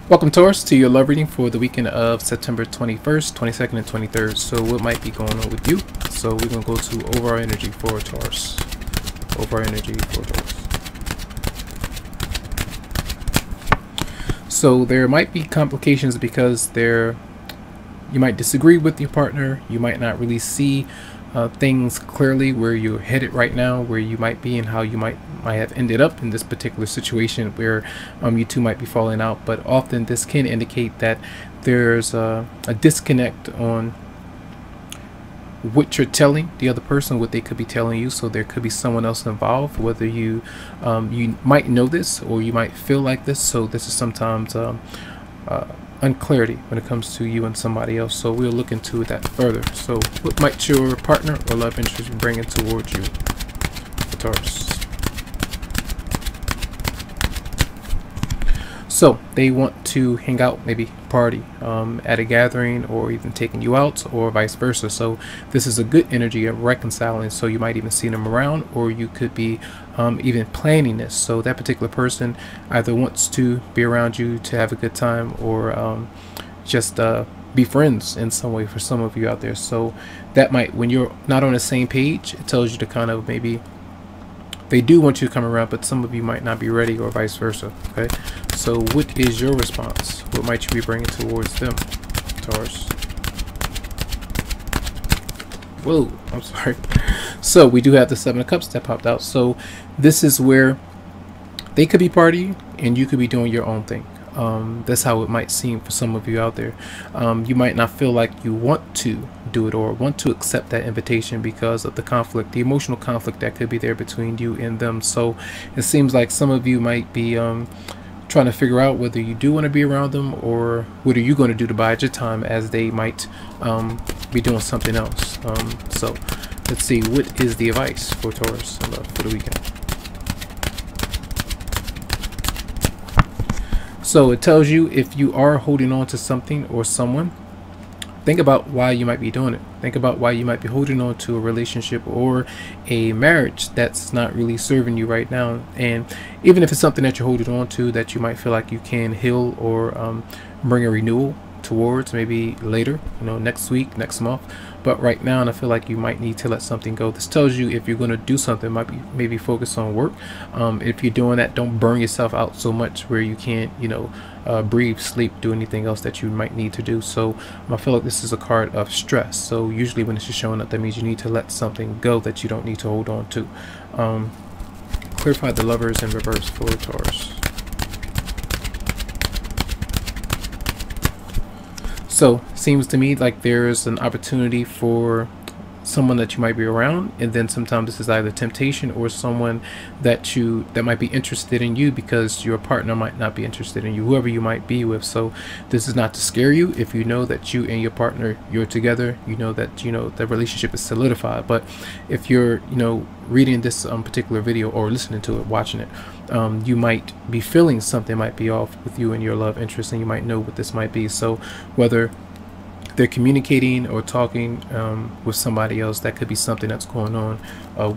Welcome, Taurus, to your love reading for the weekend of September 21st, 22nd, and 23rd. So what might be going on with you? So we're going to go to overall energy for Taurus. Overall energy for Taurus. So there might be complications because you might disagree with your partner. You might not really see things clearly where you're headed right now, where you might be, and how you might have ended up in this particular situation where you two might be falling out. But often this can indicate that there's a disconnect on what you're telling the other person, what they could be telling you. So there could be someone else involved, whether you might know this or you might feel like this. So this is sometimes unclarity when it comes to you and somebody else. So we'll look into that further. So what might your partner or love interest be bringing towards you, Taurus? So they want to hang out, maybe party at a gathering, or even taking you out, or vice versa. So this is a good energy of reconciling. So you might even see them around, or you could be even planning this. So that particular person either wants to be around you to have a good time, or just be friends in some way for some of you out there. So that might, when you're not on the same page, it tells you to kind of maybe they do want you to come around, but some of you might not be ready, or vice versa. Okay, so what is your response? What might you be bringing towards them, Taurus? Whoa, I'm sorry. So we do have the Seven of Cups that popped out. So this is where they could be partying and you could be doing your own thing. That's how it might seem for some of you out there. You might not feel like you want to do it or want to accept that invitation because of the conflict, the emotional conflict that could be there between you and them. So it seems like some of you might be trying to figure out whether you do want to be around them, or what are you going to do to bide your time, as they might be doing something else. So let's see, what is the advice for Taurus for the weekend? So it tells you, if you are holding on to something or someone, think about why you might be doing it. Think about why you might be holding on to a relationship or a marriage that's not really serving you right now. And even if it's something that you're holding on to that you might feel like you can heal or bring a renewal towards, maybe later, next week, next month. But right now, and I feel like you might need to let something go. This tells you, if you're going to do something, might be maybe focus on work. If you're doing that, don't burn yourself out so much where you can't, breathe, sleep, do anything else that you might need to do. So I feel like this is a card of stress. So usually when this is showing up, that means you need to let something go that you don't need to hold on to. Clarify the Lovers in reverse for Taurus. So seems to me like there's an opportunity for someone that you might be around, and then sometimes this is either temptation or someone that might be interested in you because your partner might not be interested in you, whoever you might be with. So this is not to scare you. If you know that you and your partner, you're together, that the relationship is solidified. But if you're reading this particular video or listening to it, watching it, you might be feeling something might be off with you and your love interest, and you might know what this might be. So whether they're communicating or talking with somebody else, that could be something that's going on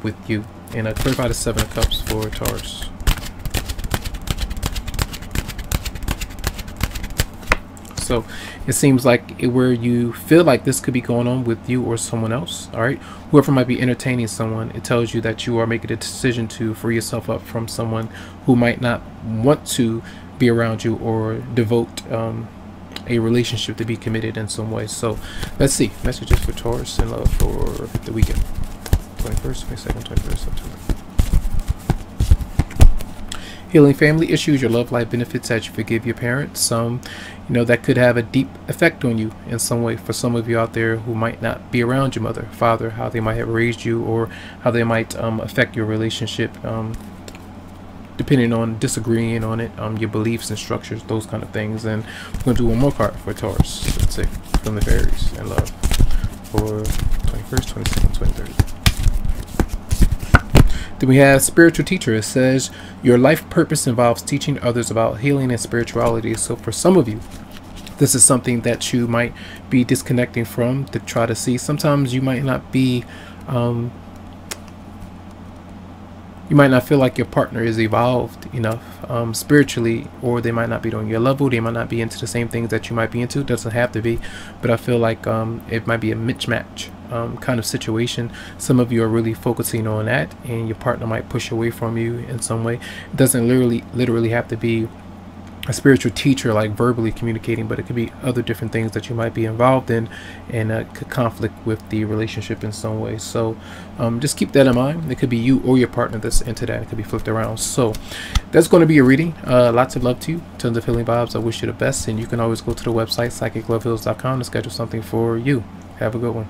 with you. And I clarify the Seven of Cups for Taurus. So it seems like where you feel like this could be going on with you or someone else, all right, whoever might be entertaining someone, it tells you that you are making a decision to free yourself up from someone who might not want to be around you or devote a relationship to be committed in some way. So let's see, messages for Taurus in love for the weekend, 21st, 22nd, 23rd September. Healing family issues, your love life benefits as you forgive your parents. That could have a deep effect on you in some way. For some of you out there who might not be around your mother, father, how they might have raised you, or how they might affect your relationship, depending on disagreeing on it, your beliefs and structures, those kind of things. And we're going to do one more card for Taurus. Let's see, from the fairies and love for 21st, 22nd, 23rd. Then we have spiritual teacher. It says your life purpose involves teaching others about healing and spirituality. So for some of you, this is something that you might be disconnecting from to try to see. Sometimes you might not be you might not feel like your partner is evolved enough spiritually, or they might not be on your level. They might not be into the same things that you might be into. It doesn't have to be, but I feel like it might be a mismatch kind of situation. Some of you are really focusing on that, and your partner might push away from you in some way. It doesn't literally have to be a spiritual teacher, like verbally communicating, but it could be other different things that you might be involved in, and could conflict with the relationship in some way. So just keep that in mind. It could be you or your partner that's into that. It could be flipped around. So that's going to be a reading. Lots of love to you, tons of healing vibes. I wish you the best, and you can always go to the website psychicloveheals.com to schedule something for you. Have a good one.